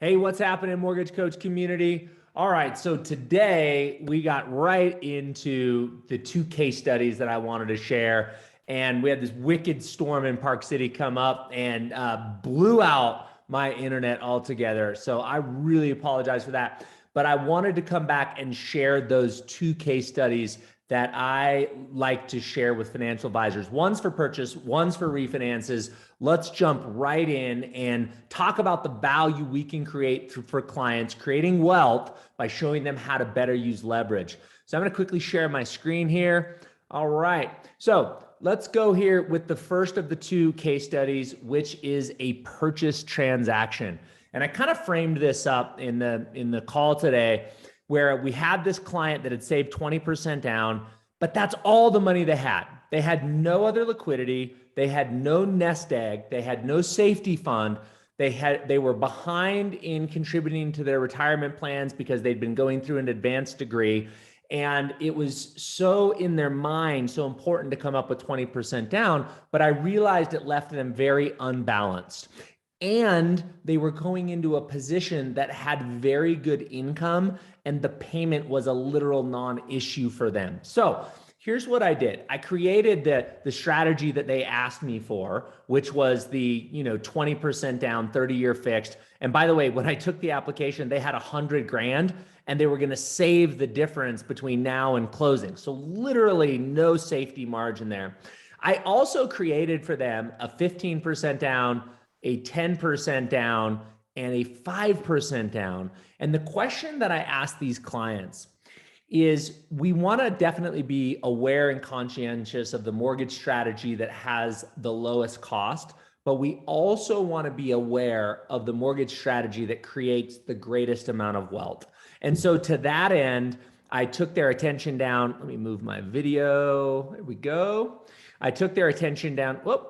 Hey, what's happening, Mortgage Coach community? All right, so today we got right into the two case studies that I wanted to share. And we had this wicked storm in Park City come up and blew out my internet altogether. So I really apologize for that. But I wanted to come back and share those two case studies that I like to share with financial advisors. One's for purchase, one's for refinances. Let's jump right in and talk about the value we can create for clients, creating wealth by showing them how to better use leverage. So I'm going to quickly share my screen here. All right. So let's go here with the first of the two case studies, which is a purchase transaction. And I kind of framed this up in the call today, where we had this client that had saved 20% down, but that's all the money they had. They had no other liquidity. They had no nest egg. They had no safety fund. They were behind in contributing to their retirement plans because they'd been going through an advanced degree. And it was so in their mind, so important to come up with 20% down, but I realized it left them very unbalanced. And they were going into a position that had very good income, and the payment was a literal non-issue for them. So here's what I did. I created the strategy that they asked me for, which was the 20% down, 30-year fixed. And by the way, when I took the application, they had 100 grand and they were going to save the difference between now and closing. So literally no safety margin there. I also created for them a 15% down, a 10% down, and a 5% down. And the question that I ask these clients is, we want to definitely be aware and conscientious of the mortgage strategy that has the lowest cost, but we also want to be aware of the mortgage strategy that creates the greatest amount of wealth. And so to that end, I took their attention down. Let me move my video. There we go. I took their attention down. Whoop.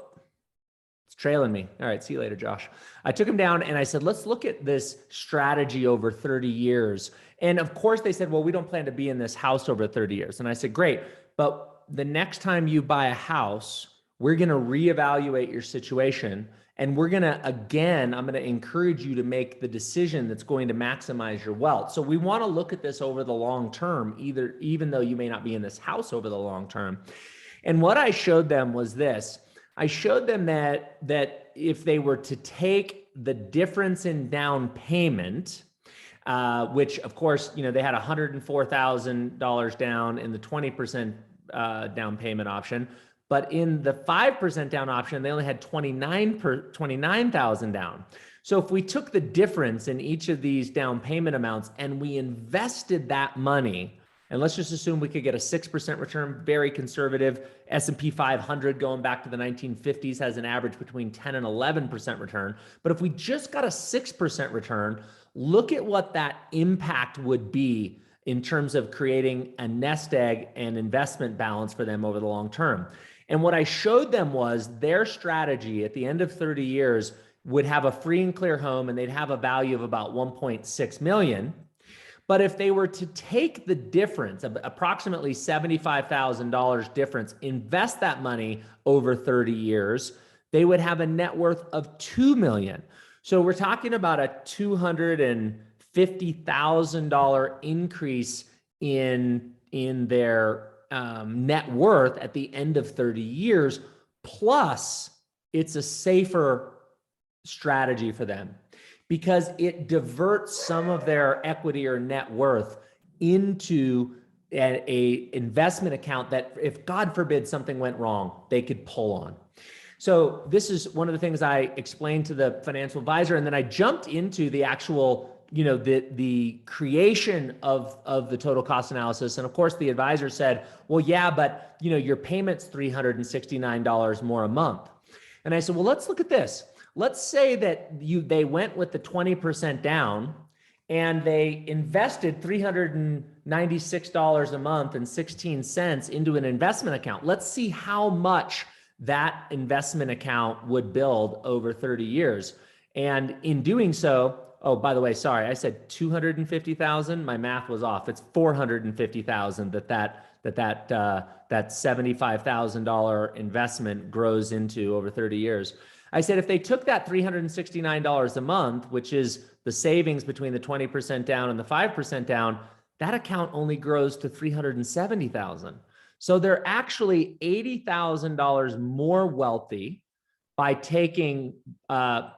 Trailing me. All right, see you later, Josh. I took him down and I said, let's look at this strategy over 30 years. And of course they said, well, we don't plan to be in this house over 30 years. And I said, great, but the next time you buy a house, we're going to reevaluate your situation. And we're going to, again, I'm going to encourage you to make the decision that's going to maximize your wealth. So we want to look at this over the long term, even though you may not be in this house over the long term. And what I showed them was this. I showed them that if they were to take the difference in down payment, which of course, they had $104,000 down in the 20% down payment option, but in the 5% down option, they only had 29,000 down. So if we took the difference in each of these down payment amounts and we invested that money, and let's just assume we could get a 6% return, very conservative. S&P 500 going back to the 1950s has an average between 10 and 11% return. But if we just got a 6% return, look at what that impact would be in terms of creating a nest egg and investment balance for them over the long term. And what I showed them was their strategy at the end of 30 years would have a free and clear home, and they'd have a value of about 1.6 million. But if they were to take the difference, approximately $75,000 difference, invest that money over 30 years, they would have a net worth of $2 million. So we're talking about a $250,000 increase in their net worth at the end of 30 years. Plus, it's a safer strategy for them, because it diverts some of their equity or net worth into a investment account that, if God forbid something went wrong, they could pull on. So this is one of the things I explained to the financial advisor. And then I jumped into the actual, the creation of the total cost analysis. And of course the advisor said, well, yeah, but your payment's $369 more a month. And I said, well, let's look at this. Let's say that they went with the 20% down and they invested $396 a month and 16 cents into an investment account. Let's see how much that investment account would build over 30 years. And in doing so, oh, by the way, sorry, I said 250,000. My math was off. It's 450,000 that $75,000 investment grows into over 30 years. I said, if they took that $369 a month, which is the savings between the 20% down and the 5% down, that account only grows to $370,000. So they're actually $80,000 more wealthy by taking taking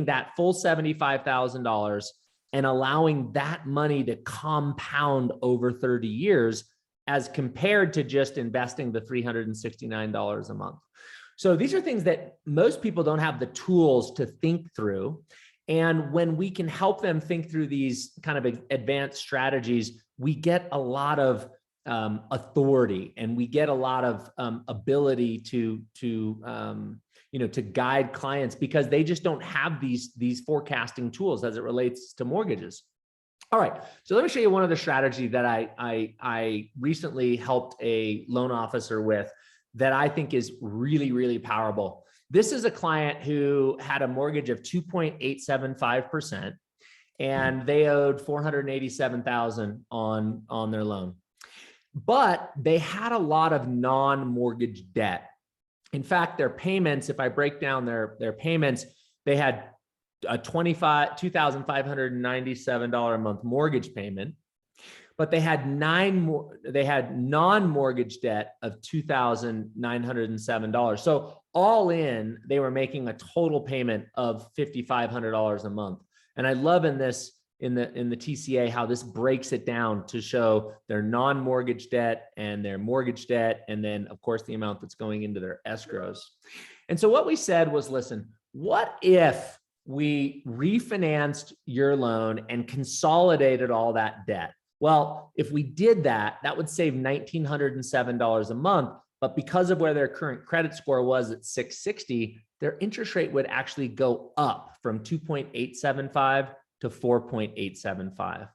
that full $75,000 and allowing that money to compound over 30 years, as compared to just investing the $369 a month. So these are things that most people don't have the tools to think through. And when we can help them think through these kind of advanced strategies, we get a lot of authority, and we get a lot of ability to guide clients, because they just don't have these forecasting tools as it relates to mortgages. All right, so let me show you one of the strategies that I recently helped a loan officer with that I think is really, really powerful. This is a client who had a mortgage of 2.875%, and they owed $487,000 on their loan. But they had a lot of non-mortgage debt. In fact, their payments, if I break down their payments, they had a $2,597 a month mortgage payment, but they had non-mortgage debt of $2,907. So all in, they were making a total payment of $5,500 a month. And I love in the TCA how this breaks it down to show their non-mortgage debt and their mortgage debt, and then of course the amount that's going into their escrows. And so what we said was, listen, what if we refinanced your loan and consolidated all that debt? Well, if we did that, that would save $1,907 a month. But because of where their current credit score was at 660, their interest rate would actually go up from 2.875 to 4.875.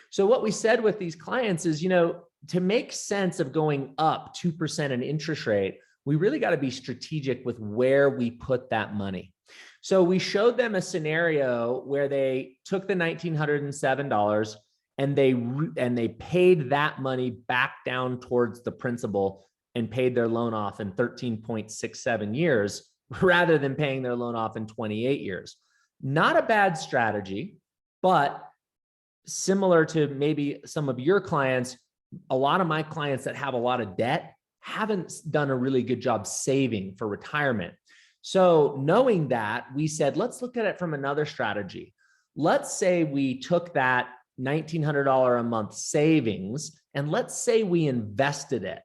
So what we said with these clients is, to make sense of going up 2% in interest rate, we really got to be strategic with where we put that money. So we showed them a scenario where they took the $1,907 and they paid that money back down towards the principal and paid their loan off in 13.67 years rather than paying their loan off in 28 years. Not a bad strategy, but similar to maybe some of your clients, a lot of my clients that have a lot of debt haven't done a really good job saving for retirement. So knowing that, we said, let's look at it from another strategy. Let's say we took that $1,900 a month savings, and let's say we invested it.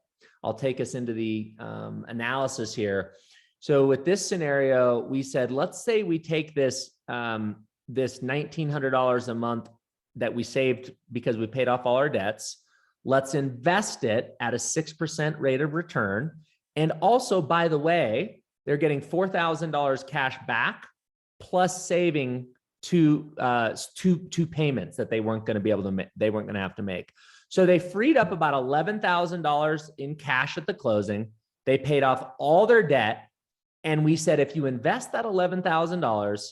I'll take us into the analysis here. So with this scenario, we said, let's say we take this $1,900 a month that we saved because we paid off all our debts. Let's invest it at a 6% rate of return. And also, by the way, they're getting $4,000 cash back plus saving two payments that they weren't going to be able to make, they weren't going to have to make. So they freed up about $11,000 in cash at the closing. They paid off all their debt. And we said, if you invest that $11,000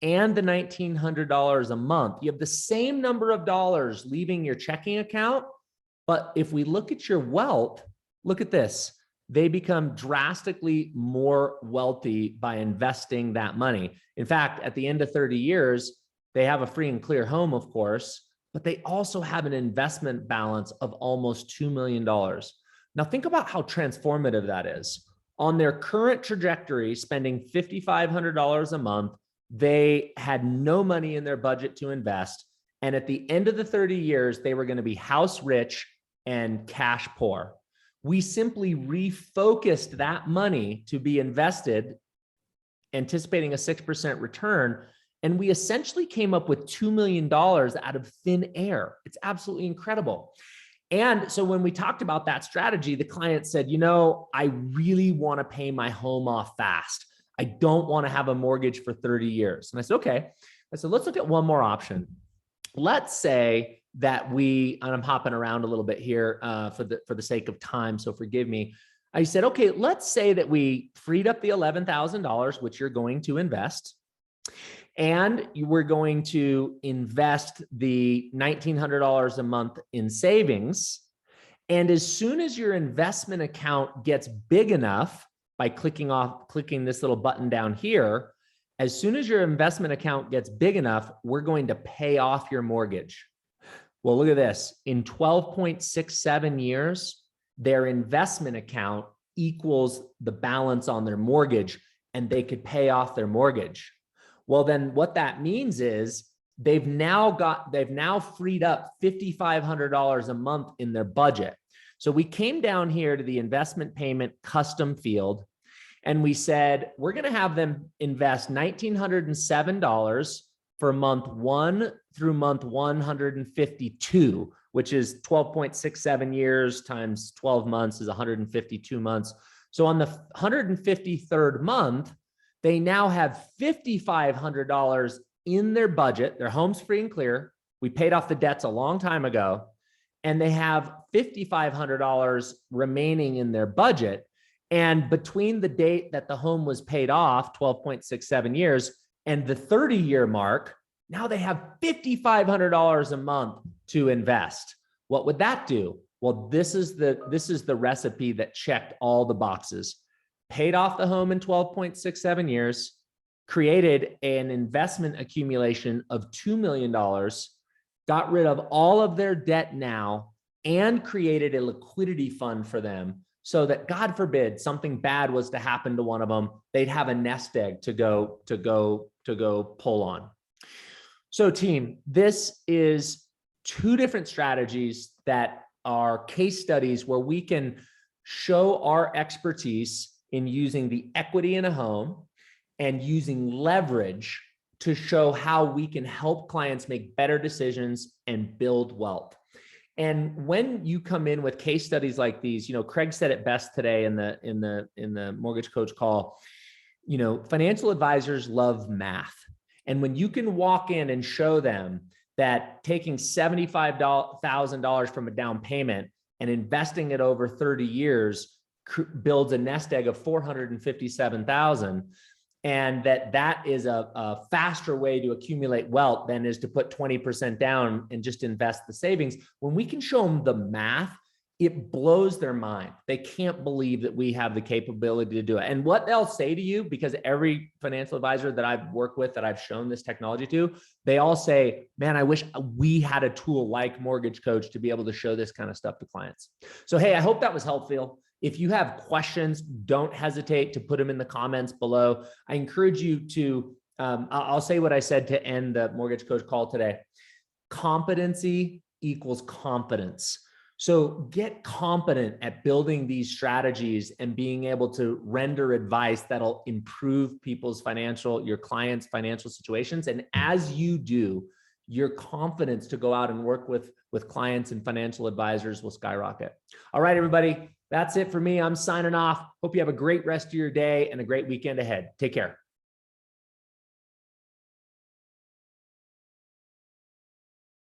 and the $1,900 a month, you have the same number of dollars leaving your checking account. But if we look at your wealth, look at this. They become drastically more wealthy by investing that money. In fact, at the end of 30 years, they have a free and clear home, of course, but they also have an investment balance of almost $2 million. Now think about how transformative that is. On their current trajectory, spending $5,500 a month, they had no money in their budget to invest. And at the end of the 30 years, they were going to be house rich and cash poor. We simply refocused that money to be invested, anticipating a 6% return. And we essentially came up with $2 million out of thin air. It's absolutely incredible. And so when we talked about that strategy, the client said, I really want to pay my home off fast. I don't want to have a mortgage for 30 years. And I said, okay. I said, let's look at one more option. Let's say that and I'm hopping around a little bit here for the sake of time, so forgive me. I said, okay, let's say that we freed up the $11,000, which you're going to invest, and you were going to invest the $1,900 a month in savings. And as soon as your investment account gets big enough, by clicking this little button down here. As soon as your investment account gets big enough, we're going to pay off your mortgage. Well, look at this. In 12.67 years, their investment account equals the balance on their mortgage, and they could pay off their mortgage. Well, then what that means is they've now freed up $5,500 a month in their budget. So we came down here to the investment payment custom field, and we said, we're going to have them invest $1,907 for month 1 through month 152, which is 12.67 years times 12 months is 152 months. So on the 153rd month, they now have $5,500 in their budget. Their home's free and clear. We paid off the debts a long time ago, and they have $5,500 remaining in their budget. And between the date that the home was paid off, 12.67 years, and the 30-year mark, now they have $5,500 a month to invest. What would that do? Well, this is the recipe that checked all the boxes. Paid off the home in 12.67 years, created an investment accumulation of $2 million, got rid of all of their debt now, and created a liquidity fund for them so that, God forbid, something bad was to happen to one of them, they'd have a nest egg to go pull on. So team, this is 2 different strategies that are case studies where we can show our expertise in using the equity in a home and using leverage to show how we can help clients make better decisions and build wealth. And when you come in with case studies like these, you know, Craig said it best today in the mortgage coach call, you know, financial advisors love math. And when you can walk in and show them that taking $75,000 from a down payment and investing it over 30 years builds a nest egg of $457,000, and that is a faster way to accumulate wealth than is to put 20% down and just invest the savings. When we can show them the math, it blows their mind. They can't believe that we have the capability to do it. And what they'll say to you, because every financial advisor that I've worked with that I've shown this technology to, they all say, man, I wish we had a tool like Mortgage Coach to be able to show this kind of stuff to clients. So, hey, I hope that was helpful. If you have questions, don't hesitate to put them in the comments below. I encourage you to, I'll say what I said to end the Mortgage Coach call today. Competency equals confidence. So get competent at building these strategies and being able to render advice that'll improve your clients' financial situations. And as you do, your confidence to go out and work with clients and financial advisors will skyrocket. All right, everybody, that's it for me. I'm signing off. Hope you have a great rest of your day and a great weekend ahead. Take care.